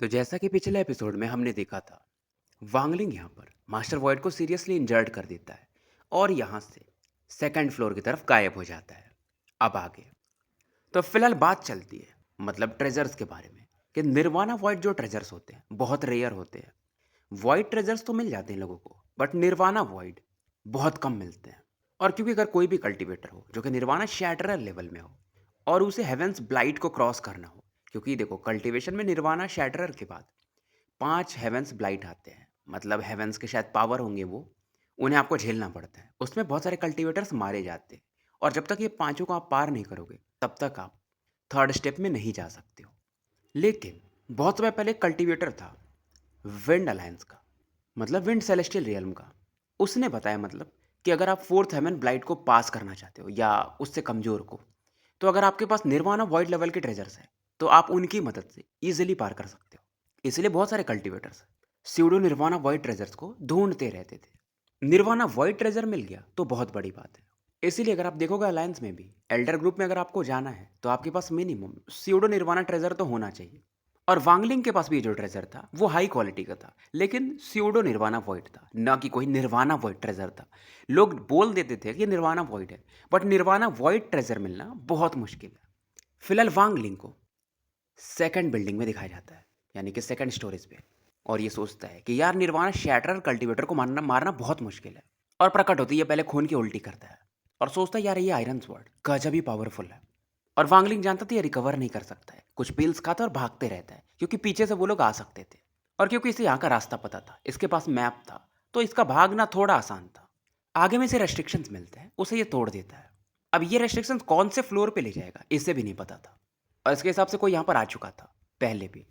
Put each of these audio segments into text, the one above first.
तो जैसा कि पिछले एपिसोड में हमने देखा था, वांगलिंग यहाँ पर मास्टर वॉइड को सीरियसली इंजर्ड कर देता है और यहाँ से सेकंड फ्लोर की तरफ गायब हो जाता है। अब आगे तो फिलहाल बात चलती है मतलब ट्रेजर्स के बारे में कि निर्वाणा वॉइड जो ट्रेजर्स होते हैं बहुत रेयर होते हैं। वॉइड ट्रेजर्स तो मिल जाते हैं लोगों को बट निर्वाणा वॉइड बहुत कम मिलते हैं। और क्योंकि अगर कोई भी कल्टीवेटर हो जो कि निर्वाणा शैटरर लेवल में हो और उसे हेवेंस ब्लाइट को क्रॉस करना हो, क्योंकि देखो कल्टीवेशन में निर्वाणा शैटरर के बाद 5 हेवेंस ब्लाइट आते हैं, मतलब हेवेंस के शायद पावर होंगे वो, उन्हें आपको झेलना पड़ता है। उसमें बहुत सारे कल्टीवेटर्स मारे जाते हैं और जब तक ये पाँचों को आप पार नहीं करोगे तब तक आप थर्ड स्टेप में नहीं जा सकते हो। लेकिन बहुत समय पहले एक कल्टीवेटर था विंड अलायंस का, मतलब विंड सेलेस्टियल रियल्म का। उसने बताया मतलब कि अगर आप फोर्थ हेवन ब्लाइट को पास करना चाहते हो या उससे कमज़ोर को, तो अगर आपके पास निर्वाणा वॉइड लेवल के ट्रेजर्स हैं तो आप उनकी मदद से ईजिली पार कर सकते हो। इसलिए बहुत सारे cultivators pseudo nirvana void treasures को ढूंढते रहते थे। निर्वाणा वॉइड ट्रेजर मिल गया तो बहुत बड़ी बात है। इसीलिए अगर आप देखोगे अलायंस में भी एल्डर ग्रुप में अगर आपको जाना है तो आपके पास मिनिमम स्यूडो निर्वाणा ट्रेजर तो होना चाहिए। और वांगलिंग के पास भी जो ट्रेजर था वो हाई क्वालिटी का था, लेकिन स्यूडो निर्वाणा वॉइड था, ना कि कोई निर्वाणा वॉइड ट्रेजर था। लोग बोल देते थे कि निर्वाणा वॉइड है, बट निर्वाणा वॉइड ट्रेजर मिलना बहुत मुश्किल है। फिलहाल वांगलिंग को सेकंड बिल्डिंग में दिखाया जाता है, यानी कि सेकंड स्टोरेज पे, और ये सोचता है कि यार निर्वाणा शैटरर कल्टीवेटर को मारना मारना बहुत मुश्किल है। और प्रकट होती है पहले खून की उल्टी करता है और सोचता है यार ये आयरन स्वॉर्ड गजब ही पावरफुल है। और वांगलिंग जानता था ये रिकवर नहीं कर सकता है, कुछ पिल्स खाता है और भागते रहता है क्योंकि पीछे से वो लोग आ सकते थे। और क्योंकि इसे यहाँ का रास्ता पता था, इसके पास मैप था, तो इसका भागना थोड़ा आसान था। आगे में से रेस्ट्रिक्शंस मिलते हैं, उसे ये तोड़ देता है। अब ये रेस्ट्रिक्शंस कौन से फ्लोर पे ले जाएगा इसे भी नहीं पता था। और इसके हिसाब से कोई यहाँ पर आ चुका था पहले भी।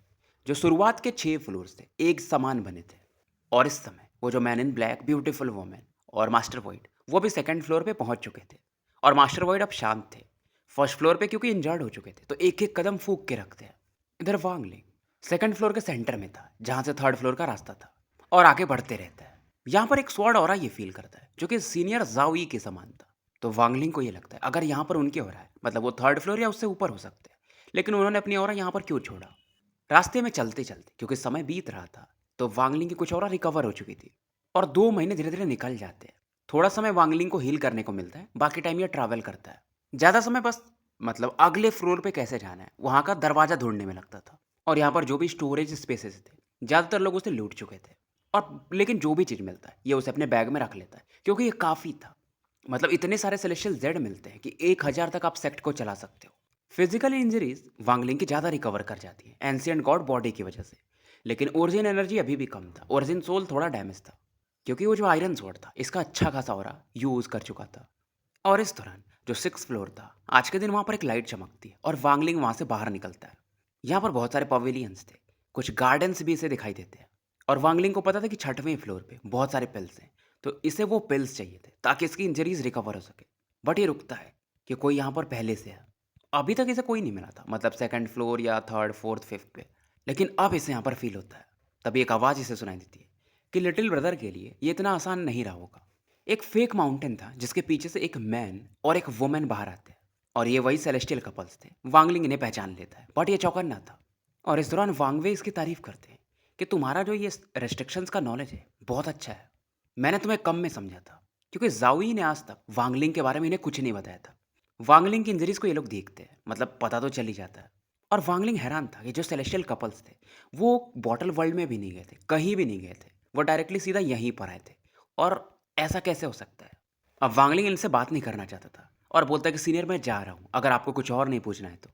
जो शुरुआत के 6 फ्लोर्स थे एक समान बने थे, और इस समय वो जो man in black beautiful women और मास्टर वॉइड वो भी सेकंड फ्लोर पे पहुंच चुके थे। और मास्टर वॉइड अब शांत थे फर्स्ट फ्लोर पे क्योंकि इंजर्ड हो चुके थे, तो एक एक कदम फूक के रखते हैं। इधर वांगलिंग सेकंड फ्लोर के सेंटर में था जहां से थर्ड फ्लोर का रास्ता था और आगे बढ़ते रहता है। यहाँ पर एक स्वॉर्ड ऑरा ये फील करता है जो कि सीनियर जाओई के समान था। तो वांगलिंग को ये लगता है अगर यहाँ पर उनके हो रहा है मतलब वो थर्ड फ्लोर या उससे ऊपर हो सकते हैं, लेकिन उन्होंने अपनी ऑरा यहाँ पर क्यों छोड़ा। रास्ते में चलते चलते क्योंकि समय बीत रहा था तो वांगलिंग की कुछ और रिकवर हो चुकी थी और 2 महीने धीरे धीरे निकल जाते हैं। थोड़ा समय वांगलिंग को हील करने को मिलता है, बाकी टाइम ये ट्रैवल करता है। ज़्यादा समय बस मतलब अगले फ्लोर पे कैसे जाना है वहाँ का दरवाज़ा ढूंढने में लगता था। और यहाँ पर जो भी स्टोरेज स्पेसेस थे ज़्यादातर लोग उसे लूट चुके थे। और लेकिन जो भी चीज़ मिलता है ये उसे अपने बैग में रख लेता है क्योंकि ये काफ़ी था। मतलब इतने सारे सेलेशियल जेड मिलते हैं कि 1000 तक आप सेक्ट को चला सकते हो। फिजिकल इंजरीज वांगलिंग की ज़्यादा रिकवर कर जाती है एंशियंट गॉड बॉडी की वजह से, लेकिन ओरिजिन एनर्जी अभी भी कम था। ओरिजिन सोल थोड़ा डैमेज था क्योंकि वो जो आयरन स्वॉर्ड था इसका अच्छा खासा ऑरा यूज़ कर चुका था। और इस दौरान जो 6 फ्लोर था आज के दिन वहाँ पर एक लाइट चमकती है और वांगलिंग वहाँ से बाहर निकलता है। यहाँ पर बहुत सारे पवेलियंस थे, कुछ गार्डन्स भी इसे दिखाई देते हैं। और वांगलिंग को पता था कि 6वें फ्लोर पे बहुत सारे पिल्स हैं, तो इसे वो पिल्स चाहिए थे ताकि इसकी इंजरीज रिकवर हो सके। बट ये रुकता है कि कोई यहाँ पर पहले से है। अभी तक इसे कोई नहीं मिला था, मतलब सेकंड फ्लोर या थर्ड फोर्थ फिफ्थ पे, लेकिन अब इसे यहाँ पर फील होता है। तभी एक आवाज़ इसे सुनाई देती है कि लिटिल ब्रदर के लिए ये इतना आसान नहीं रहा होगा। एक फेक माउंटेन था जिसके पीछे से एक मैन और एक वुमेन बाहर आते हैं और ये वही सेलेस्टियल कपल्स थे। वांगलिंग इन्हें पहचान लेता है बट ये चौकन्ना था। और इस दौरान वांगवे इसकी तारीफ करते हैं कि तुम्हारा जो ये रेस्ट्रिक्शंस का नॉलेज है बहुत अच्छा है, मैंने तुम्हें कम में समझा था। क्योंकि जाओई ने आज तक वांगलिंग के बारे में इन्हें कुछ नहीं बताया था। वांगलिंग की इंजरीज को ये लोग देखते हैं, मतलब पता तो चल ही जाता है। और वांगलिंग हैरान था कि जो सेलेस्टियल कपल्स थे वो बॉटल वर्ल्ड में भी नहीं गए थे, कहीं भी नहीं गए थे, वो डायरेक्टली सीधा यहीं पर आए थे। और ऐसा कैसे हो सकता है। अब वांगलिंग इनसे बात नहीं करना चाहता था और बोलता है कि सीनियर मैं जा रहा हूँ, अगर आपको कुछ और नहीं पूछना है तो।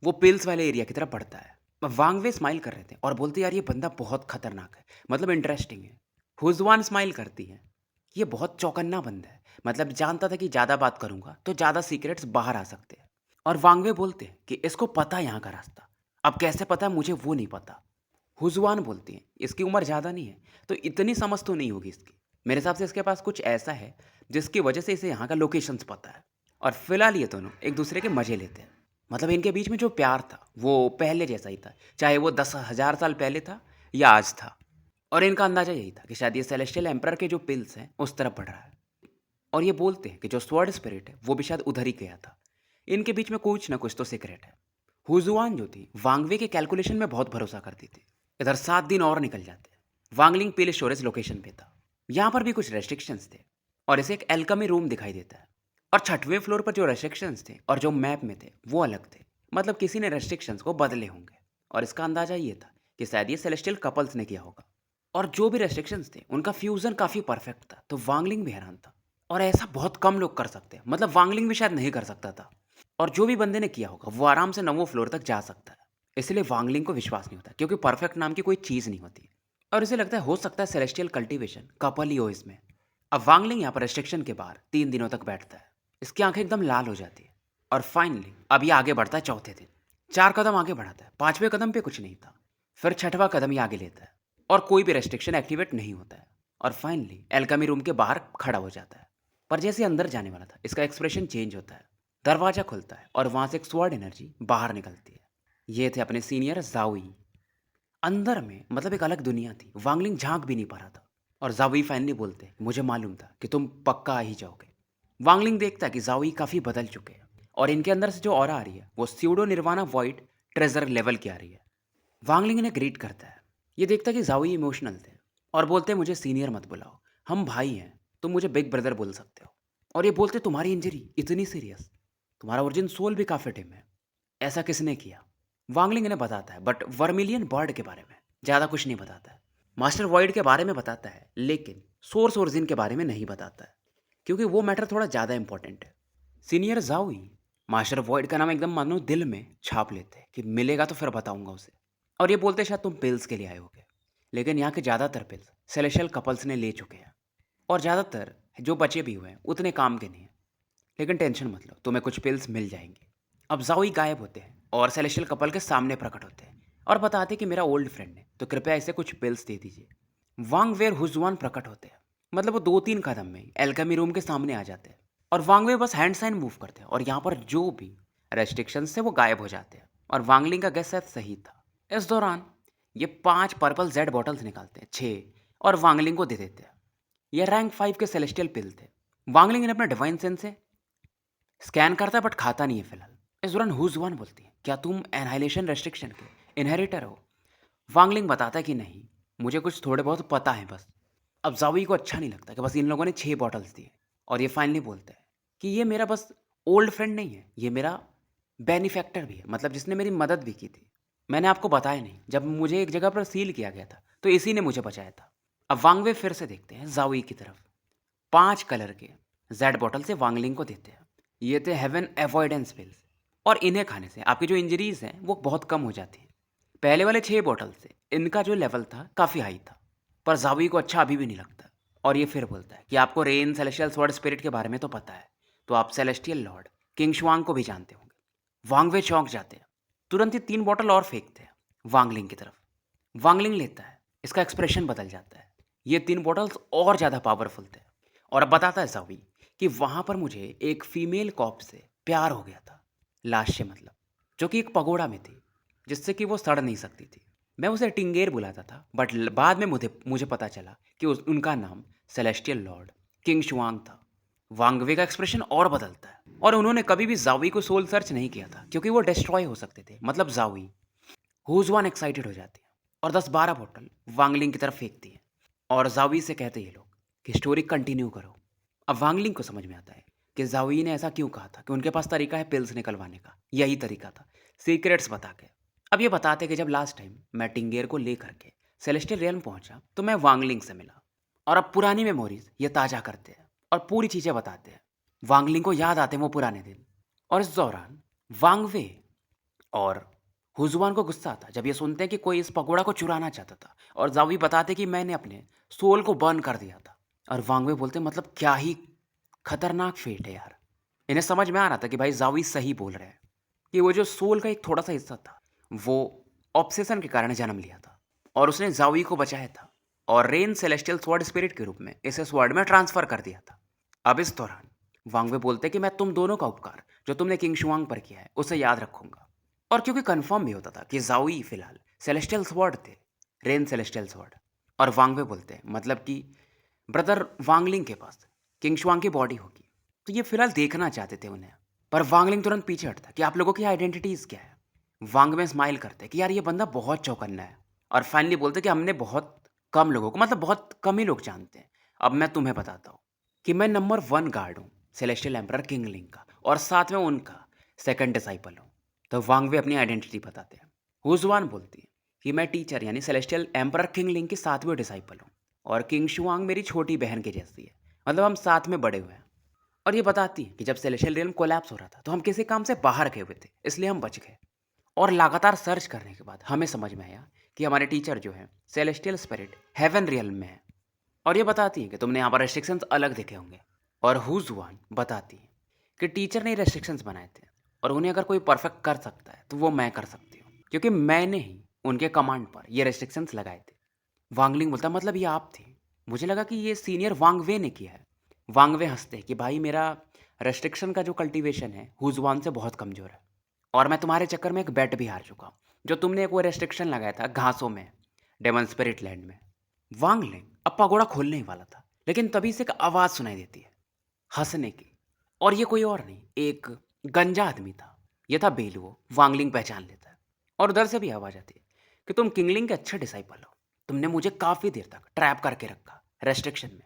वो पिल्स वाले एरिया की तरफ बढ़ता है। अब वांगवे स्माइल कर रहे थे और बोलते यार ये बंदा बहुत खतरनाक है, मतलब इंटरेस्टिंग है। हुजवान स्माइल करती है, ये बहुत चौकन्ना बंदा है, मतलब जानता था कि ज़्यादा बात करूंगा तो ज़्यादा सीक्रेट्स बाहर आ सकते हैं। और वांगवे बोलते हैं कि इसको पता है यहाँ का रास्ता, अब कैसे पता है मुझे वो नहीं पता। हुजवान बोलती हैं इसकी उम्र ज़्यादा नहीं है तो इतनी समझ तो नहीं होगी इसकी, मेरे हिसाब से इसके पास कुछ ऐसा है जिसकी वजह से इसे यहाँ का लोकेशंस पता है। और फिलहाल ये दोनों एक दूसरे के मजे लेते हैं, मतलब इनके बीच में जो प्यार था वो पहले जैसा ही था, चाहे वो 10,000 साल पहले था या आज था। और इनका अंदाजा यही था कि शायद ये सेलेस्टियल एम्परर के जो पिल्स हैं उस तरफ बढ़ रहा है। और ये बोलते हैं कि जो स्वर्ड स्पिरिट है वो भी शायद उधर ही गया था। इनके बीच में कुछ ना कुछ तो सीक्रेट है। हुजुआन जो थी वांगवे के कैलकुलेशन में बहुत भरोसा करती थी इधर 7 दिन और निकल जाते। वांगलिंग पीले स्टोरेज लोकेशन पे था। यहाँ पर भी कुछ रेस्ट्रिक्शंस थे और इसे एक एल्कमी रूम दिखाई देता है। और छठवें फ्लोर पर जो रेस्ट्रिक्शंस थे और जो मैप में थे वो अलग थे। मतलब किसी ने रेस्ट्रिक्शंस को बदले होंगे और इसका अंदाजा ये था कि शायद ये सेलेस्टियल कपल्स ने किया होगा। और जो भी रेस्ट्रिक्शंस थे उनका फ्यूजन काफ़ी परफेक्ट था, तो वांगलिंग भी हैरान था। और ऐसा बहुत कम लोग कर सकते हैं, मतलब वांगलिंग भी शायद नहीं कर सकता था। और जो भी बंदे ने किया होगा वो आराम से 9वें फ्लोर तक जा सकता है। इसलिए वांगलिंग को विश्वास नहीं होता, क्योंकि परफेक्ट नाम की कोई चीज़ नहीं होती। और इसे लगता है हो सकता है सेलेस्टियल कल्टीवेशन कपल ही हो इसमें। अब वांगलिंग यहाँ पर रेस्ट्रिक्शन के बाहर 3 दिनों तक बैठता है। इसकी आंखें एकदम लाल हो जाती है। और फाइनली अब ये आगे बढ़ता है चौथे दिन। 4 कदम आगे बढ़ाता है, 5वें कदम पे कुछ नहीं था। फिर छठवां कदम ही आगे लेता है और कोई भी रेस्ट्रिक्शन एक्टिवेट नहीं होता है। और फाइनली एल्केमी रूम के बाहर खड़ा हो जाता है। पर जैसे अंदर जाने वाला था इसका एक्सप्रेशन चेंज होता है। दरवाजा खुलता है और वहां से एक स्वॉर्ड एनर्जी बाहर निकलती है। ये थे अपने सीनियर जावी। अंदर में मतलब एक अलग दुनिया थी, वांगलिंग झांक भी नहीं पा रहा था। और जावी फाइनली बोलते मुझे मालूम था कि तुम पक्का आ ही जाओगे। वांगलिंग देखता है कि जावी काफ़ी बदल चुके हैं और इनके अंदर से जो ऑरा आ रही है वो pseudo nirvana void treasure level की आ रही है। वांगलिंग इन्हें ग्रीट करता है। ये देखता है कि जावी इमोशनल थे और बोलते हैं मुझे सीनियर मत बुलाओ, हम भाई हैं, तुम मुझे बिग ब्रदर बोल सकते हो। और ये बोलते तुम्हारी इंजरी इतनी सीरियस, तुम्हारा ओरिजिन सोल भी काफ़ी डिम है, ऐसा किसने किया। वांगलिंग इन्हें बताता है बट वर्मिलियन बर्ड के बारे में ज़्यादा कुछ नहीं बताता है। मास्टर वॉइड के बारे में बताता है लेकिन सोर्स ओरिजिन के बारे में नहीं बताता है, क्योंकि वो मैटर थोड़ा ज़्यादा इंपॉर्टेंट है। सीनियर जाओई मास्टर वॉइड का नाम एकदम मानो दिल में छाप लेते हैं कि मिलेगा तो फिर बताऊंगा उसे। और ये बोलते शायद तुम पिल्स के लिए आए होगे, लेकिन यहाँ के ज़्यादातर पिल्स सेलेशियल कपल्स ने ले चुके हैं और ज़्यादातर जो बचे भी हुए हैं उतने काम के नहीं हैं। लेकिन टेंशन मत लो, तुम्हें कुछ पिल्स मिल जाएंगे। अब जाओई गायब होते हैं और सेलेशियल कपल के सामने प्रकट होते हैं और बताते कि मेरा ओल्ड फ्रेंड है, तो कृपया इसे कुछ पिल्स दे दीजिए। वांग वेर हुजवान प्रकट होते हैं, मतलब वो 2-3 कदम में एल्केमी रूम के सामने आ जाते हैं और वांग वे बस हैंड साइन मूव करते हैं और यहाँ पर जो भी रेस्ट्रिक्शंस थे वो गायब हो जाते हैं। और वांगलिंग का गैस शायद सही था। इस दौरान ये 5 पर्पल जेड बॉटल्स निकालते हैं, 6, और वांगलिंग को दे देते हैं। ये रैंक 5 के सेलेस्टियल पिल थे। वांगलिंग ने अपना डिवाइन सेंस से स्कैन करता है बट खाता नहीं है फिलहाल। इस दौरान हुजवान बोलती है क्या तुम एनहाइलेशन रेस्ट्रिक्शन के इनहेरिटर हो। वांगलिंग बताता है कि नहीं, मुझे कुछ थोड़े बहुत पता है बस। अब जावी को अच्छा नहीं लगता कि बस इन लोगों ने 6 बॉटल्स दिए और ये फाइनली बोलता है कि ये मेरा बस ओल्ड फ्रेंड नहीं है, ये मेरा बेनिफैक्टर भी है, मतलब जिसने मेरी मदद भी की थी। मैंने आपको बताया नहीं, जब मुझे एक जगह पर सील किया गया था तो इसी ने मुझे बचाया था। अब वांगवे फिर से देखते हैं जावी की तरफ। 5 कलर के जेड बॉटल से वांगलिंग को देते हैं। ये थे हेवन अवॉइडेंस पिल्स और इन्हें खाने से आपकी जो इंजरीज हैं वो बहुत कम हो जाती हैं। पहले वाले 6 बॉटल से इनका जो लेवल था काफ़ी हाई था, पर जावी को अच्छा अभी भी नहीं लगता। और ये फिर बोलता है कि आपको रेन सेलेस्टियल स्वॉर्ड स्पिरिट के बारे में तो पता है, तो आप सेलेस्टियल लॉर्ड किंग शुआंग को भी जानते होंगे। वांगवे चौंक जाते हैं, तुरंत ही 3 बॉटल और फेंकते हैं वांगलिंग की तरफ। वांगलिंग लेता है, इसका एक्सप्रेशन बदल जाता है। ये 3 बॉटल्स और ज़्यादा पावरफुल थे। और अब बताता है जावी कि वहाँ पर मुझे एक फीमेल कॉप से प्यार हो गया था, लाश से मतलब, जो कि एक पगोड़ा में थी जिससे कि वो सड़ नहीं सकती थी। मैं उसे टिंगेर बुलाता था बट बाद में मुझे मुझे पता चला कि उनका नाम सेलेस्टियल लॉर्ड किंग शुआंग था। वांगवे का एक्सप्रेशन और बदलता है और उन्होंने कभी भी जावी को सोल सर्च नहीं किया था क्योंकि वो डिस्ट्रॉय हो सकते थे, मतलब जावी। हुजवान एक्साइटेड हो जाती है और 10-12 बॉटल वांगलिंग की तरफ फेंकती है और जावी से कहते ये लोग कि स्टोरी कंटिन्यू करो। अब वांगलिंग को समझ में आता है कि जावी ने ऐसा क्यों कहा था कि उनके पास तरीका है पिल्स निकलवाने का, यही तरीका था, सीक्रेट्स बता के। अब ये बताते कि जब लास्ट टाइम मैं टिंगेर को लेकर के सेलेस्टियल रियल्म पहुंचा तो मैं वांगलिंग से मिला और अब पुरानी मेमोरीज ये ताज़ा करते हैं और पूरी चीज़ें बताते हैं। वांगलिंग को याद आते हैं वो पुराने दिन। और इस दौरान वांगवे और हुजवान को गुस्सा आता जब ये सुनते हैं कि कोई इस पकोड़ा को चुराना चाहता था और जावी बताते कि मैंने अपने सोल को बर्न कर दिया था। और वांगवे बोलते मतलब क्या ही खतरनाक फेट है यार। इन्हें समझ में आ रहा था कि भाई जावी सही बोल रहे हैं कि वो जो सोल का एक थोड़ा सा हिस्सा था वो ऑब्सेशन के कारण जन्म लिया था और उसने जावी को बचाया था और रेन सेलेस्टियल स्वॉर्ड स्पिरिट के रूप में इसे स्वॉर्ड में ट्रांसफर कर दिया था। अब इस दौरान वांगवे बोलते कि मैं तुम दोनों का उपकार जो तुमने किंग शुआंग पर किया है उसे याद रखूंगा। और क्योंकि कंफर्म भी होता था कि जाओई फिलहाल सेलेस्टियल स्वॉर्ड थे, रेन सेलेस्टियल स्वॉर्ड। और वांगवे बोलते हैं मतलब कि ब्रदर वांगलिंग के पास किंग शुआंग की बॉडी होगी, तो ये फिलहाल देखना चाहते थे उन्हें। पर वांगलिंग तुरंत पीछे हटता कि आप लोगों की आइडेंटिटीज क्या है। वांगवे स्माइल करते कि यार ये बंदा बहुत चौकन्ना है और फाइनली बोलते कि हमने बहुत कम लोगों को, मतलब बहुत कम ही लोग जानते हैं। अब मैं तुम्हें बताता हूँ कि मैं नंबर 1 गार्ड हूँ सेलेस्टियल एम्परर किंगलिंग का, और साथ में उनका सेकंड डिसाइपल हूँ। तो वांग वे अपनी आइडेंटिटी बताते हैं। हुजुआन बोलती है कि मैं टीचर यानी सेलेस्टियल एम्परर किंगलिंग की 7वें डिसाइपल हूँ, और किंग शुआंग मेरी छोटी बहन के जैसी है, मतलब हम साथ में बड़े हुए हैं। और ये बताती है कि जब सेलेस्टियल रियल्म कोलैप्स हो रहा था तो हम किसी काम से बाहर गए हुए थे, इसलिए हम बच गए। और लगातार सर्च करने के बाद हमें समझ में आया कि हमारे टीचर जो है सेलेस्टियल स्पिरिट हेवन रियल्म में है। और ये बताती है कि तुमने यहाँ पर रेस्ट्रिक्शंस अलग देखे होंगे। और हुजुआन बताती है कि टीचर ने रेस्ट्रिक्शंस बनाए थे, और उन्हें अगर कोई परफेक्ट कर सकता है तो वो मैं कर सकती हूँ, क्योंकि मैंने ही उनके कमांड पर ये रेस्ट्रिक्शंस लगाए थे। वांगलिंग बोलता मतलब ये आप थे। मुझे लगा कि ये सीनियर वांगवे ने किया है। वांगवे हंसते कि भाई मेरा रेस्ट्रिक्शन का जो कल्टीवेशन है हुजुआन से बहुत कमज़ोर है, और मैं तुम्हारे चक्कर में एक बेट भी हार चुका हूँ। जो तुमने एक वो रेस्ट्रिक्शन लगाया था घासों में डेमन स्पिरिट लैंड में। वांगलिंग अब पगोड़ा खोलने ही वाला था, लेकिन तभी से एक आवाज़ सुनाई देती है हंसने की। और ये कोई और नहीं, एक गंजा आदमी था। ये था बेलुओ। वांगलिंग पहचान लेता है, और उधर से भी आवाज़ आती है कि तुम किंगलिंग के अच्छे डिसाइपल हो। तुमने मुझे काफ़ी देर तक ट्रैप करके रखा रेस्ट्रिक्शन में।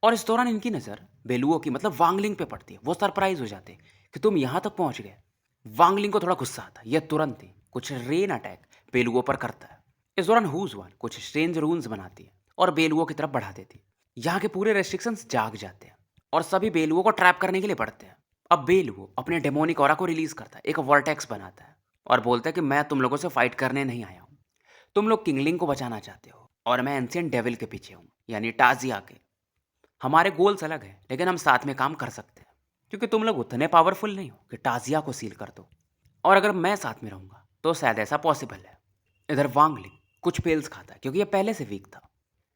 और इस दौरान इनकी नज़र बेलुओ की, मतलब वांगलिंग पे पड़ती है। वो सरप्राइज हो जाते हैं कि तुम यहाँ तक पहुँच गए। वांगलिंग को थोड़ा गुस्सा आता है। यह तुरंत ही कुछ रेन अटैक बेलुओ पर करता है। इस दौरान हुजवान कुछ स्ट्रेंज रून्स बनाती है और बेलुओ की तरफ बढ़ा देती है। यहाँ के पूरे रेस्ट्रिक्शंस जाग जाते हैं और सभी बेलुओ को ट्रैप करने के लिए बढ़ते हैं। अब बेलुओ अपने डेमोनिक ऑरा को रिलीज करता है, एक वर्टेक्स बनाता है और बोलता है कि मैं तुम लोगों से फाइट करने नहीं आया हूँ। तुम लोग किंगलिंग को बचाना चाहते हो और मैं एंशिएंट डेविल के पीछे हूँ, यानी टाजिया के। हमारे गोल्स अलग हैं, लेकिन हम साथ में काम कर सकते हैं, क्योंकि तुम लोग उतने पावरफुल नहीं हो कि टाजिया को सील कर दो। और अगर मैं साथ में रहूँगा तो शायद ऐसा पॉसिबल है। इधर वांगलिंग कुछ पेल्स खाता है, क्योंकि ये पहले से वीक था,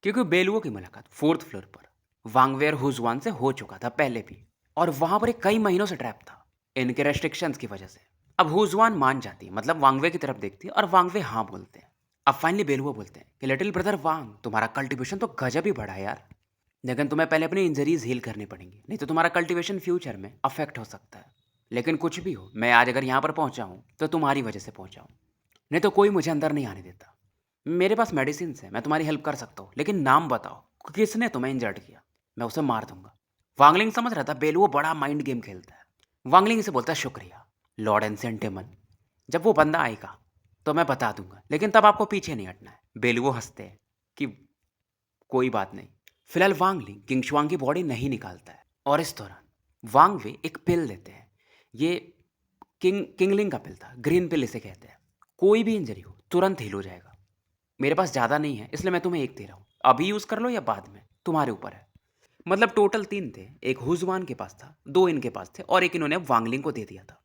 क्योंकि बेलुओ की मुलाकात 4th फ्लोर पर वांगवेयर हुजवान से हो चुका था पहले भी, और वहाँ पर एक कई महीनों से ट्रैप था इनके रेस्ट्रिक्शंस की वजह से। अब हुजवान मान जाती है, मतलब वांगवे की तरफ देखती है, और वांगवे हाँ बोलते हैं। अब फाइनली बेलुओ बोलते हैं कि लिटिल ब्रदर वांग, तुम्हारा कल्टीवेशन तो गजब ही बढ़ा है यार, लेकिन तुम्हें पहले अपनी इंजरीज हील करनी पड़ेंगी, नहीं तो तुम्हारा कल्टीवेशन फ्यूचर में अफेक्ट हो सकता है। लेकिन कुछ भी हो, मैं आज अगर यहाँ पर पहुँचा हूँ तो तुम्हारी वजह से पहुँचा हूँ, नहीं तो कोई मुझे अंदर नहीं आने देता। मेरे पास मेडिसिन है, मैं तुम्हारी हेल्प कर सकता हूँ, लेकिन नाम बताओ किसने तुम्हें इंजर्ड किया, मैं उसे मार दूंगा। वांगलिंग समझ रहा था बेलुओ बड़ा माइंड गेम खेलता है। वांगलिंग इसे बोलता है शुक्रिया लॉर्ड एंसेंट डेमन, जब वो बंदा आएगा तो मैं बता दूंगा, लेकिन तब आपको पीछे नहीं हटना है। बेलुओ हंसते हैं कि कोई बात नहीं। फिलहाल वांगलिंग किंगशुआंग की बॉडी नहीं निकालता है, और इस दौरान वांग वे एक पिल देते हैं। ये किंगलिंग का पिल था, ग्रीन पिल इसे कहते हैं। कोई भी इंजरी हो तुरंत हील हो जाएगा। मेरे पास ज़्यादा नहीं है, इसलिए मैं तुम्हें एक दे रहा हूँ, अभी यूज़ कर लो या बाद में, तुम्हारे ऊपर है। मतलब टोटल 3 थे, एक हुजवान के पास था, 2 इनके पास थे, और एक इन्होंने वांगलिंग को दे दिया था।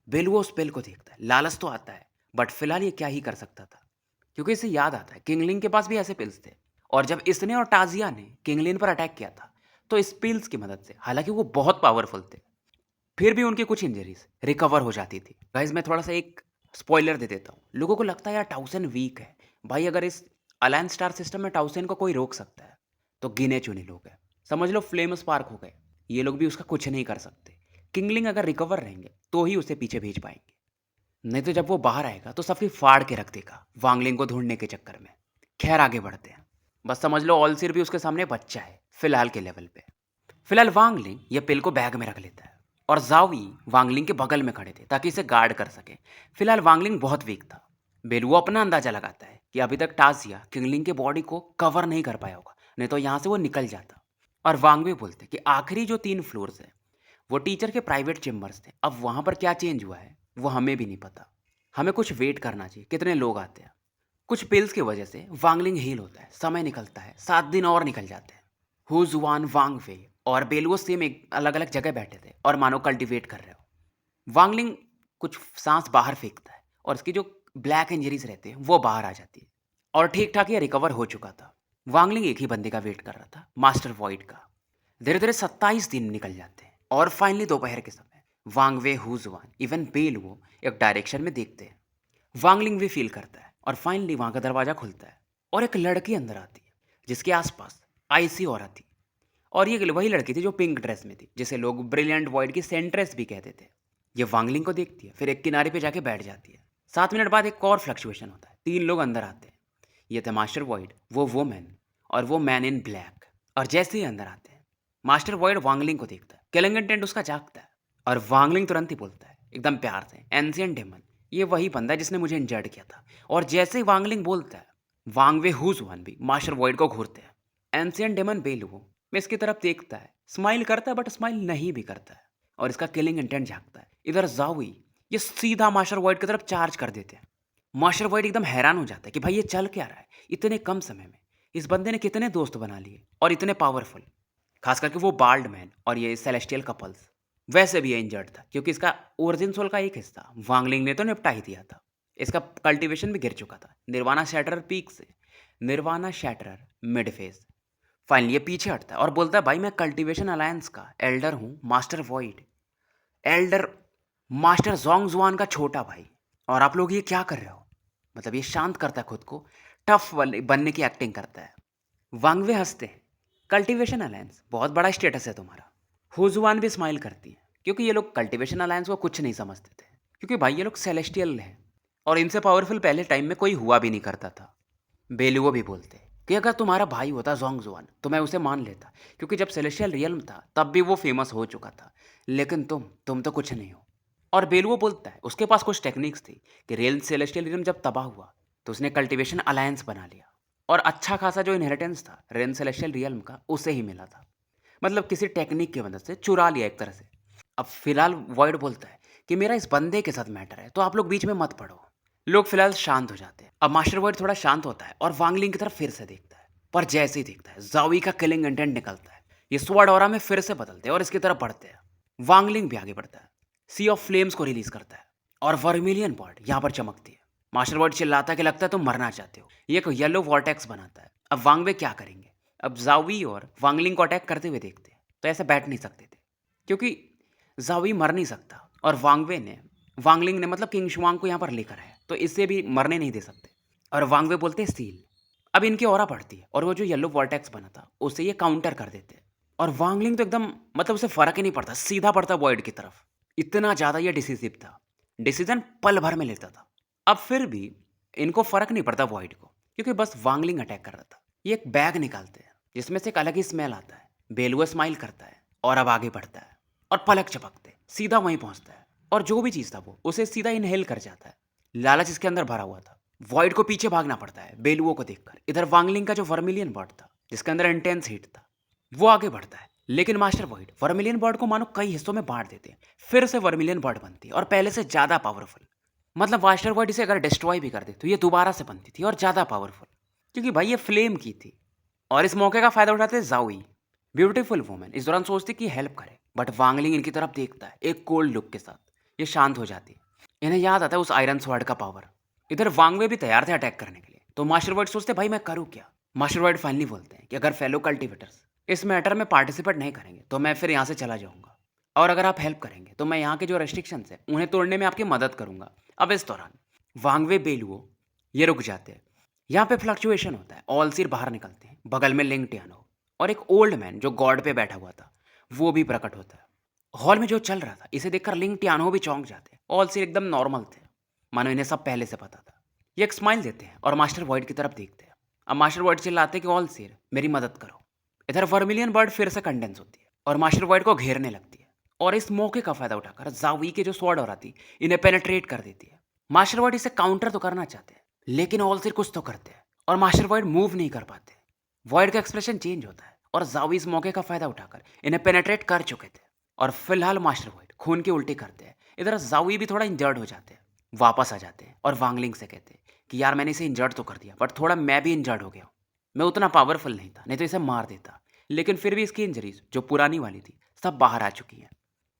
बेलुओ उस पिल को देखता है, लालच तो आता है, बट फिलहाल ये क्या ही कर सकता था, क्योंकि इसे याद आता है किंगलिन के पास भी ऐसे पिल्स थे, और जब इसने और टाजिया ने किंगलिन पर अटैक किया था तो इस पिल्स की मदद से, हालांकि वो बहुत पावरफुल थे, फिर भी उनकी कुछ इंजरीज रिकवर हो जाती थी। गाइज मैं थोड़ा सा एक स्पॉइलर दे देता हूँ। लोगों को लगता है यार टाउसन वीक है। भाई अगर इस अलायंस स्टार सिस्टम में टाउसन को कोई रोक सकता है तो गिने चुने लोग हैं। समझ लो फ्लेम स्पार्क हो गए, ये लोग भी उसका कुछ नहीं कर सकते। किंगलिंग अगर रिकवर रहेंगे तो ही उसे पीछे भेज पाएंगे, नहीं तो जब वो बाहर आएगा तो सबकी फाड़ के रख देगा वांगलिंग को ढूंढने के चक्कर में। खैर आगे बढ़ते हैं। बस समझ लो ऑलसिर भी उसके सामने बच्चा है फिलहाल के लेवल पे। फिलहाल वांगलिंग ये पिल को बैग में रख लेता है, और जावी वांगलिंग के बगल में खड़े थे ताकि इसे गार्ड कर सके। फिलहाल वांगलिंग बहुत वीक था। बेलुओ अपना अंदाजा लगाता है कि अभी तक टाजिया किंगलिंग के बॉडी को कवर नहीं कर पाया होगा, नहीं तो यहाँ से वो निकल जाता। और वांगवे बोलते कि आखिरी जो 3 फ्लोर्स है वो टीचर के प्राइवेट चेम्बर्स थे। अब वहाँ पर क्या चेंज हुआ है वो हमें भी नहीं पता। हमें कुछ वेट करना चाहिए, कितने लोग आते हैं। कुछ पिल्स की वजह से वांगलिंग हील होता है, समय निकलता है, 7 दिन और निकल जाते हैं। हुजुआन, वांगफे और बेलुओ सेम एक अलग अलग जगह बैठे थे और मानो कल्टीवेट कर रहे हो। वांगलिंग कुछ सांस बाहर फेंकता है और उसकी जो ब्लैक इंजरीज रहते हैं वो बाहर आ जाती है, और ठीक ठाक ये रिकवर हो चुका था। वांगलिंग एक ही बंदे का वेट कर रहा था, मास्टर वॉइड का। धीरे धीरे 27 दिन निकल जाते हैं, और फाइनली दोपहर के समय वांगवे, हुजुआन, इवन बेलुओ एक डायरेक्शन में देखते हैं। वांगलिंग भी फील करता है, और फाइनली वहां का दरवाजा खुलता है और एक लड़की अंदर आती है जिसके आसपास आईसी ऑरा थी। और ये वही लड़की थी जो पिंक ड्रेस में थी, जिसे लोग ब्रिलियंट वॉइड की सेंट्रेस भी कहते थे। ये वांगलिंग को देखती है, फिर एक किनारे पे जाके बैठ जाती है। 7 मिनट बाद एक और फ्लक्चुएशन होता है, 3 लोग अंदर आते हैं। ये थे मास्टर वॉइड, वो वुमेन और वो मैन इन ब्लैक। और जैसे ही अंदर आते हैं, मास्टर वॉइड वांगलिंग को देखता है, किलिंग इंटेंट उसका जागता है और वांगलिंग तुरंत ही बोलता है एकदम प्यार से, एंशिएंट डेमन, ये वही बंदा है जिसने मुझे इंजर्ड किया था। और जैसे ही वांगलिंग बोलता है, वांगवे हुज वन भी मास्टर वॉइड को घूरते हैं। एंशिएंट डेमन बेलुओ में इसकी तरफ देखता है, स्माइल करता है बट स्माइल नहीं भी करता है और इसका किलिंग इंटेंट जागता है। इधर जावी ये सीधा मास्टर वॉइड की तरफ चार्ज कर देते हैं। मास्टर वॉइड एकदम हैरान हो जाता है कि भाई ये चल क्या रहा है, इतने कम समय में इस बंदे ने कितने दोस्त बना लिए और इतने पावरफुल, खास करके वो बाल्ड मैन और ये सेलेस्टियल कपल्स। वैसे भी ये इंजर्ड था क्योंकि इसका ओरिजिन सोल का एक हिस्सा वांगलिंग ने तो निपटा ही दिया था। इसका कल्टीवेशन भी गिर चुका था निर्वाणा शैटरर पीक से, निर्वाणा शैटरर मिड फेज। फाइनली ये पीछे हटता है और बोलता है भाई मैं कल्टीवेशन अलायंस का एल्डर हूँ, master void, Elder master Jong जुआन का छोटा भाई, और आप लोग ये क्या कर रहे हो। मतलब ये शांत करता है खुद को, टफ बनने की एक्टिंग करता है। वांगवे हंसते हैं, कल्टीवेशन अलायंस बहुत बड़ा स्टेटस है तुम्हारा। हुजुआन भी स्माइल करती है क्योंकि ये लोग कल्टीवेशन अलायंस को कुछ नहीं समझते थे, क्योंकि भाई ये लोग सेलेस्टियल हैं और इनसे पावरफुल पहले टाइम में कोई हुआ भी नहीं करता था। बेलुओ भी बोलते हैं कि अगर तुम्हारा भाई होता जोंग जुआन तो मैं उसे मान लेता, क्योंकि जब सेलेस्टियल रियल्म था तब भी वो फेमस हो चुका था, लेकिन तुम तो कुछ नहीं हो। और बेलुओ बोलता है उसके पास कुछ टेक्निक्स थी कि रियल सेलेस्टियल रियल्म जब तबाह हुआ तो उसने कल्टीवेशन अलायंस बना लिया और अच्छा खासा जो इनहेरिटेंस था रेन सेलेस्टियल रियल्म का उसे ही मिला था। मतलब किसी टेक्निक की मदद से चुरा लिया एक तरह से। अब फिलहाल वॉइड बोलता है कि मेरा इस बंदे के साथ मैटर है तो आप लोग बीच में मत पड़ो। लोग फिलहाल शांत हो जाते हैं। अब मास्टर वॉइड थोड़ा शांत होता है और वांगलिंग की तरफ फिर से देखता है, पर जैसे ही देखता है जावी का किलिंग इंटेंट निकलता है। ये स्वॉर्ड ऑरा में फिर से बदलते हैं और इसकी तरफ बढ़ते हैं। वांगलिंग भी आगे बढ़ता है, सी ऑफ फ्लेम्स को रिलीज करता है और वर्मिलियन बॉड यहाँ पर चमकती है। मास्टर वर्ड चिल्लाता है कि लगता है तुम मरना चाहते हो। ये एक येलो वॉर्टेक्स बनाता है। अब वांगवे क्या करेंगे। अब जावी और वांगलिंग को अटैक करते हुए देखते हैं तो ऐसे बैठ नहीं सकते थे, क्योंकि जावी मर नहीं सकता और वांगलिंग ने मतलब किंग शुआंग को यहाँ पर लेकर आया तो इससे भी मरने नहीं दे सकते। और वांगवे बोलते हैं स्टील। अब इनकी ऑरा पड़ती है और वो जो येलो वॉर्टेक्स बना था उसे ये काउंटर कर देते हैं। और वांगलिंग तो एकदम मतलब उसे फर्क ही नहीं पड़ता, सीधा पड़ता वॉइड की तरफ। इतना ज़्यादा ये डिसिसिव था, डिसीजन पल भर में लेता था। अब फिर भी इनको फर्क नहीं पड़ता वॉइड को, क्योंकि बस वांगलिंग अटैक कर रहा था। ये एक बैग निकालते हैं जिसमें से एक अलग ही स्मेल आता है। बेलुआ स्माइल करता है और अब आगे बढ़ता है और पलक झपकते सीधा वहीं पहुंचता है और जो भी चीज़ था वो उसे सीधा इनहेल कर जाता है। लालच इसके अंदर भरा हुआ था। वॉइड को पीछे भागना पड़ता है बेलुओं को देखकर। इधर वांगलिंग का जो वर्मिलियन बॉड था जिसके अंदर इंटेंस हीट था वो आगे बढ़ता है, लेकिन मास्टर वॉइड वर्मिलियन बॉड को मानो कई हिस्सों में बांट देते हैं। फिर से वर्मिलियन बॉड बनती है और पहले से ज़्यादा पावरफुल। मतलब मास्टर वॉइड इसे अगर डिस्ट्रॉय भी कर दे तो ये दोबारा से बनती थी और ज़्यादा पावरफुल, क्योंकि भाई ये फ्लेम की थी। और इस मौके का फायदा उठाते जाओई, ब्यूटीफुल वुमेन, इस दौरान सोचती कि हेल्प करे, बट वांगलिंग इनकी तरफ देखता है एक कोल्ड लुक के साथ। ये शांत हो जाती है। इन्हें याद आता है उस आयरन स्वॉर्ड का पावर। इधर वांगवे भी तैयार थे अटैक करने के लिए, तो मास्टर वॉइड सोचते भाई मैं करूँ क्या। मास्टर वॉइड फाइनली बोलते हैं कि अगर फेलो कल्टिवेटर्स इस मैटर में पार्टिसिपेट नहीं करेंगे तो मैं फिर यहाँ से चला जाऊँगा, और अगर आप हेल्प करेंगे तो मैं यहाँ के जो रेस्ट्रिक्शंस हैं उन्हें तोड़ने में आपकी मदद करूँगा। अब इस दौरान वांगवे बेलुओ ये रुक जाते हैं। यहाँ पे फ्लक्चुएशन होता है, ऑल सिर बाहर निकलते हैं, बगल में लिंग टियानो और एक ओल्ड मैन जो गॉड पे बैठा हुआ था वो भी प्रकट होता है। हॉल में जो चल रहा था इसे देखकर लिंग टियानो भी चौंक जाते हैं। ऑल सिर एकदम नॉर्मल थे, मानो इन्हें सब पहले से पता था। ये एक स्माइल देते हैं और मास्टर वॉइड की तरफ देखते हैं। अब मास्टर वॉइड चिल्लाते हैं कि ऑल सिर मेरी मदद करो। इधर वर्मिलियन बर्ड फिर से कंडेंस होती है और मास्टर वॉइड को घेरने लगती है, और इस मौके का फायदा उठाकर जावी के जो स्वॉर्ड और आती इन्हें पेनेट्रेट कर देती है। मास्टर वॉइड इसे काउंटर तो करना चाहते हैं, लेकिन ऑल सिर कुछ तो करते हैं और मास्टर वॉइड मूव नहीं कर पाते। वॉइड का एक्सप्रेशन चेंज होता है और जावी इस मौके का फायदा उठाकर इन्हें पेनेट्रेट कर चुके थे, और फिलहाल मास्टर वॉइड खून की उल्टी करते हैं। इधर जावी भी थोड़ा इंजर्ड हो जाते हैं, वापस आ जाते हैं और वांगलिंग से कहते हैं कि यार मैंने इसे इंजर्ड तो कर दिया, बट थोड़ा मैं भी इंजर्ड हो गया हूँ। मैं उतना पावरफुल नहीं था, नहीं तो इसे मार देता, लेकिन फिर भी इसकी इंजरीज जो पुरानी वाली थी सब बाहर आ चुकी हैं।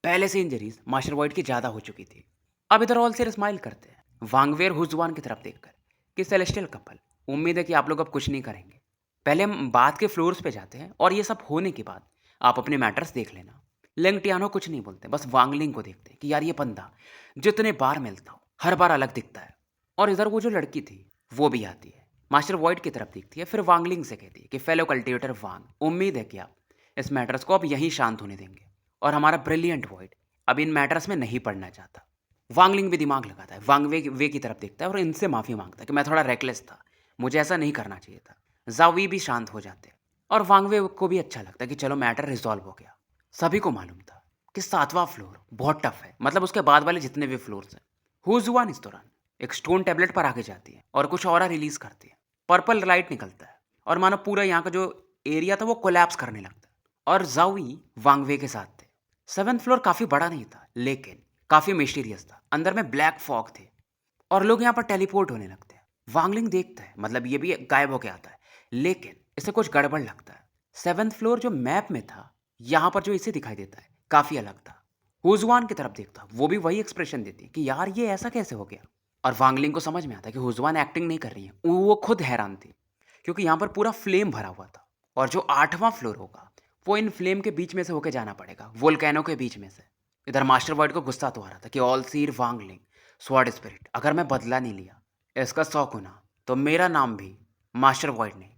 पहले से इंजरीज मास्टर वॉइड की ज़्यादा हो चुकी थी। अब इधर ऑल सिर स्माइल करते हैं वांगवेर हुजवान की तरफ देखकर कि सेलेस्टियल कपल, उम्मीद है कि आप लोग अब कुछ नहीं करेंगे। पहले हम बात के फ्लोर्स पे जाते हैं और ये सब होने के बाद आप अपने मैटर्स देख लेना। लेंग टियानो कुछ नहीं बोलते, बस वांगलिंग को देखते हैं कि यार ये बंदा जितने बार मिलता हो हर बार अलग दिखता है। और इधर वो जो लड़की थी वो भी आती है, मास्टर वॉइड की तरफ देखती है, फिर वांगलिंग से कहती है कि फेलो कल्टिवेटर वांग, उम्मीद है कि आप इस मैटर्स को अब यहीं शांत होने देंगे, और हमारा ब्रिलियंट वॉइड अब इन मैटर्स में नहीं पढ़ना चाहता। वांगलिंग भी दिमाग लगाता है, वांगवे वे की तरफ देखता है और इनसे माफ़ी मांगता है कि मैं थोड़ा रेकलेस था, मुझे ऐसा नहीं करना चाहिए था। जावी भी शांत हो जाते हैं और वांगवे को भी अच्छा लगता है कि चलो मैटर रिजॉल्व हो गया। सभी को मालूम था कि 7वां फ्लोर बहुत टफ है, मतलब उसके बाद वाले जितने भी फ्लोर्स हैं। हुजुआन इस दौरान एक स्टोन टैबलेट पर आगे जाती है और कुछ ऑरा रिलीज करती है। पर्पल लाइट निकलता है और मानो पूरा यहाँ का जो एरिया था वो कोलैप्स करने लगता है। और जावी वांगवे के साथ थे। 7th फ्लोर काफी बड़ा नहीं था, लेकिन काफी मिस्टीरियस था। अंदर में ब्लैक फॉग थे और लोग यहाँ पर टेलीपोर्ट होने लगते हैं। वांगलिंग देखता है, मतलब ये भी गायब होके आता है, लेकिन इसे कुछ गड़बड़ लगता है। 7th फ्लोर जो मैप में था, यहाँ पर जो इसे दिखाई देता है काफी अलग था। हुजवान की तरफ देखता, वो भी वही एक्सप्रेशन देती है कि यार ये ऐसा कैसे हो गया। और वांगलिंग को समझ में आता है कि हुजवान एक्टिंग नहीं कर रही है, वो खुद हैरान थी क्योंकि यहाँ पर पूरा फ्लेम भरा हुआ था और जो 8वां फ्लोर होगा वो इन फ्लेम के बीच में से होके जाना पड़ेगा, वोल्केनो के बीच में से। इधर मास्टर वर्ड को गुस्सा तो आ रहा था कि ऑल सीर वांगलिंग स्वॉर्ड स्पिरिट, अगर मैं बदला नहीं लिया इसका 100 गुना तो मेरा नाम भी मास्टर वॉइड नहीं।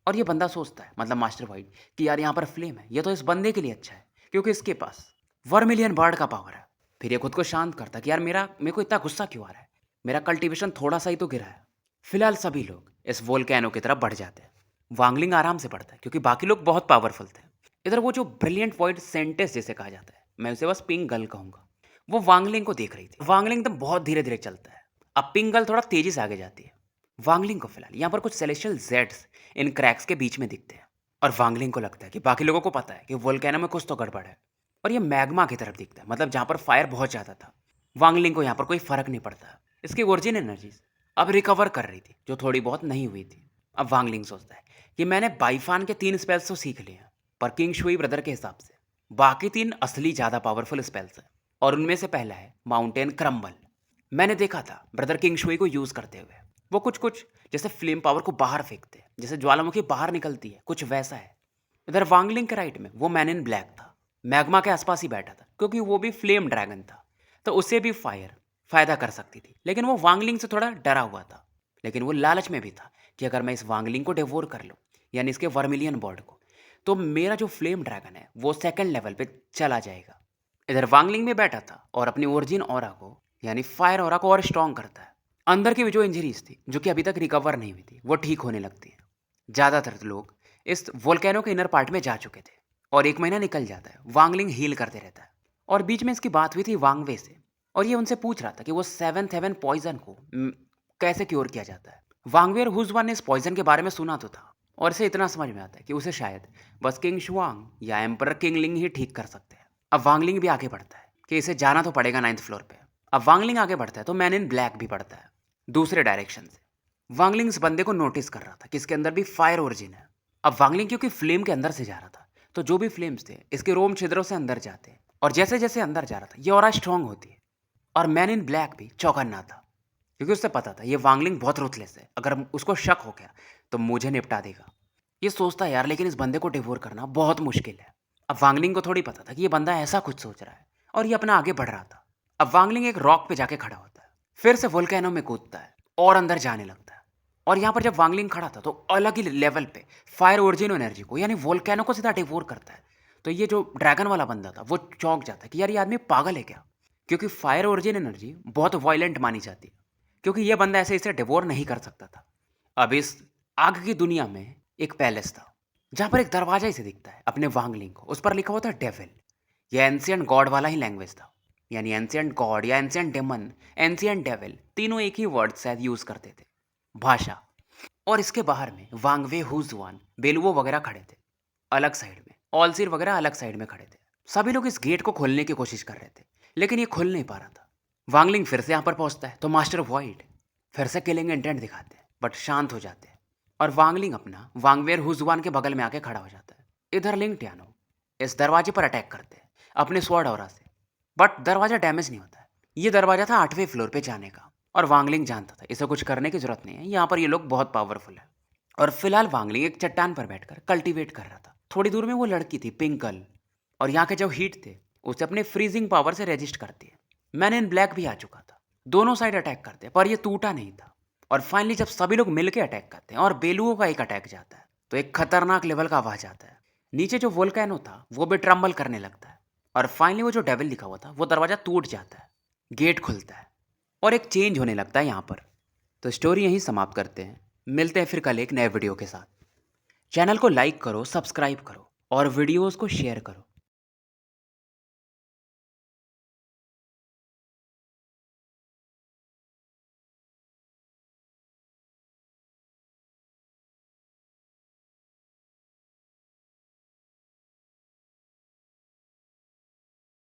और ये बंदा सोचता है, मतलब मास्टर वॉइड, कि यार यहाँ पर फ्लेम है, ये तो इस बंदे के लिए अच्छा है क्योंकि इसके पास वर्मिलियन बर्ड का पावर है। फिर ये खुद को शांत करता है कि यार मेरे को इतना गुस्सा क्यों आ रहा है, मेरा कल्टीवेशन थोड़ा सा ही तो गिरा है। फिलहाल सभी लोग इस वोल्केनो की तरफ बढ़ जाते हैं। वांगलिंग आराम से बढ़ता है क्योंकि बाकी लोग बहुत पावरफुल थे। इधर वो जो ब्रिलियंट वॉइड सेंटेस जिसे कहा जाता है, मैं उसे बस पिंक गर्ल कहूंगा, वो वांगलिंग को देख रही थी। वांगलिंग एकदम बहुत धीरे धीरे चलता है, अब पिंक गर्ल थोड़ा तेजी से आगे जाती है। वांगलिंग को फिलहाल यहाँ पर कुछ सेलेस्टियल जेट्स इन क्रैक्स के बीच में दिखते हैं और वांगलिंग को लगता है कि बाकी लोगों को पता है कि वोल्केनो में कुछ तो गड़बड़ है। और ये मैग्मा की तरफ दिखता है, मतलब जहाँ पर फायर बहुत ज़्यादा था। वांगलिंग को यहाँ पर कोई फर्क नहीं पड़ता, इसकी ओरिजिन एनर्जीज अब रिकवर कर रही थी जो थोड़ी बहुत नहीं हुई थी। अब वांगलिंग सोचता है कि मैंने बाइफान के 3 स्पेल्स तो सीख लिए हैं, पर किंग शुई ब्रदर के हिसाब से बाकी 3 असली ज़्यादा पावरफुल स्पेल्स हैं और उनमें से पहला है माउंटेन क्रम्बल। मैंने देखा था ब्रदर किंग शुई को यूज़ करते हुए, वो कुछ कुछ जैसे फ्लेम पावर को बाहर फेंकते हैं, जैसे ज्वालामुखी बाहर निकलती है, कुछ वैसा है। इधर वांगलिंग के राइट में वो मैन इन ब्लैक था, मैग्मा के आसपास ही बैठा था क्योंकि वो भी फ्लेम ड्रैगन था, तो उसे भी फायर फायदा कर सकती थी। लेकिन वो वांगलिंग से थोड़ा डरा हुआ था, लेकिन वो लालच में भी था कि अगर मैं इस वांगलिंग को डिवोर कर लूँ, यानी इसके वर्मिलियन बॉर्ड को, तो मेरा जो फ्लेम ड्रैगन है वो सेकंड लेवल पे चला जाएगा। इधर वांगलिंग में बैठा था और अपनी ओरिजिन ऑरा को, यानी फायर ऑरा को और स्ट्रॉन्ग करता है। अंदर की भी जो इंजरीज थी जो कि अभी तक रिकवर नहीं हुई थी वो ठीक होने लगती है। ज़्यादातर लोग इस वोल्केनो के इनर पार्ट में जा चुके थे और 1 महीना निकल जाता है, वांगलिंग हील करते रहता है। और बीच में इसकी बात हुई थी वांगवे से और ये उनसे पूछ रहा था कि वो 7th हेवन पॉइजन को कैसे क्योर किया जाता है। वांगवे और हुजवान ने इस पॉइजन के बारे में सुना तो था और इसे इतना समझ में आता है कि उसे शायद बस किंग शुआंग या एम्पर किंग लिंग ही ठीक कर सकते हैं। अब वांगलिंग भी आगे बढ़ता है कि इसे जाना तो पड़ेगा 9th फ्लोर पे। अब वांगलिंग आगे बढ़ता है तो मैन इन ब्लैक भी बढ़ता है दूसरे डायरेक्शन से। वांगलिंग इस बंदे को नोटिस कर रहा था कि इसके अंदर भी फायर ओरिजिन है। अब वांगलिंग क्योंकि फ्लेम के अंदर से जा रहा था, तो जो भी फ्लेम्स थे इसके रोम छिद्रों से अंदर जाते हैं और जैसे जैसे अंदर जा रहा था ये और स्ट्रांग होती है। और मैन इन ब्लैक भी चौकन्ना था क्योंकि उससे पता था ये वांगलिंग बहुत रुथलेस है, अगर उसको शक हो गया तो मुझे निपटा देगा। ये सोचता है यार, लेकिन इस बंदे को डिवोर करना बहुत मुश्किल है। अब वांगलिंग को थोड़ी पता था कि ये बंदा ऐसा कुछ सोच रहा है और ये अपना आगे बढ़ रहा था। अब वांगलिंग एक रॉक पे जाके खड़ा होता है, फिर से वोल्केनो में कूदता है और अंदर जाने लगता है। और यहाँ पर जब वांगलिंग खड़ा था तो अलग ही लेवल पे फायर ओरिजिन एनर्जी को, यानी वोल्केनो को सीधा डिवोर करता है। तो ये जो ड्रैगन वाला बंदा था वो चौंक जाता है कि यार ये आदमी पागल है क्या, क्योंकि फायर ओरिजिन एनर्जी बहुत वायलेंट मानी जाती है, क्योंकि ये बंदा ऐसे इसे डिवोर नहीं कर सकता था। अब इस आग की दुनिया में एक पैलेस था जहाँ पर एक दरवाजा इसे दिखता है अपने वांगलिंग को, उस पर लिखा हुआ था डेविल। यह एंशियंट गॉड वाला ही लैंग्वेज था, यानी एंशियंट गॉड या एंशियंट डेमन, एंशियंट डेविल, तीनों एक ही वर्ड शायद यूज करते थे, भाषा। और इसके बाहर में वांगवे, हुजवान, बेलुओ वगैरह खड़े थे अलग साइड में, ऑलसीर वगैरह अलग साइड में खड़े थे। सभी लोग इस गेट को खोलने की कोशिश कर रहे थे लेकिन ये खुल नहीं पा रहा था। वांगलिंग फिर से यहाँ पर पहुंचता है तो मास्टर वॉइड फिर से किलिंग इंटेंट दिखाते हैं बट शांत हो जाते हैं और वांगलिंग अपना वांगवेर हुजवान के बगल में आके खड़ा हो जाता है। इधर लिंग टियानो इस दरवाजे पर अटैक करते हैं अपने स्वॉर्ड ऑरा से, बट दरवाजा डैमेज नहीं होता है। ये दरवाजा था 8वें फ्लोर पे जाने का और वांगलिंग जानता था इसे कुछ करने की जरूरत नहीं है, यहाँ पर ये लोग बहुत पावरफुल है। और फिलहाल वांगलिंग एक चट्टान पर बैठकर कल्टीवेट कर रहा था। थोड़ी दूर में वो लड़की थी पिंक गर्ल, और यहाँ के जो हीट थे उसे अपने फ्रीजिंग पावर से रेजिस्ट करती है। मैन इन ब्लैक भी आ चुका था, दोनों साइड अटैक करते पर ये टूटा नहीं था। और फाइनली जब सभी लोग मिलकर अटैक करते हैं और बेलुओं का एक अटैक जाता है तो एक खतरनाक लेवल का आवाज आता है। नीचे जो वोल्केनो था वो भी ट्रम्बल करने लगता है और फाइनली वो जो डेविल लिखा हुआ था वो दरवाजा टूट जाता है, गेट खुलता है और एक चेंज होने लगता है यहाँ पर। तो स्टोरी यहीं समाप्त करते हैं। मिलते हैं फिर कल एक नए वीडियो के साथ। चैनल को लाइक करो, सब्सक्राइब करो और वीडियोस को शेयर करो।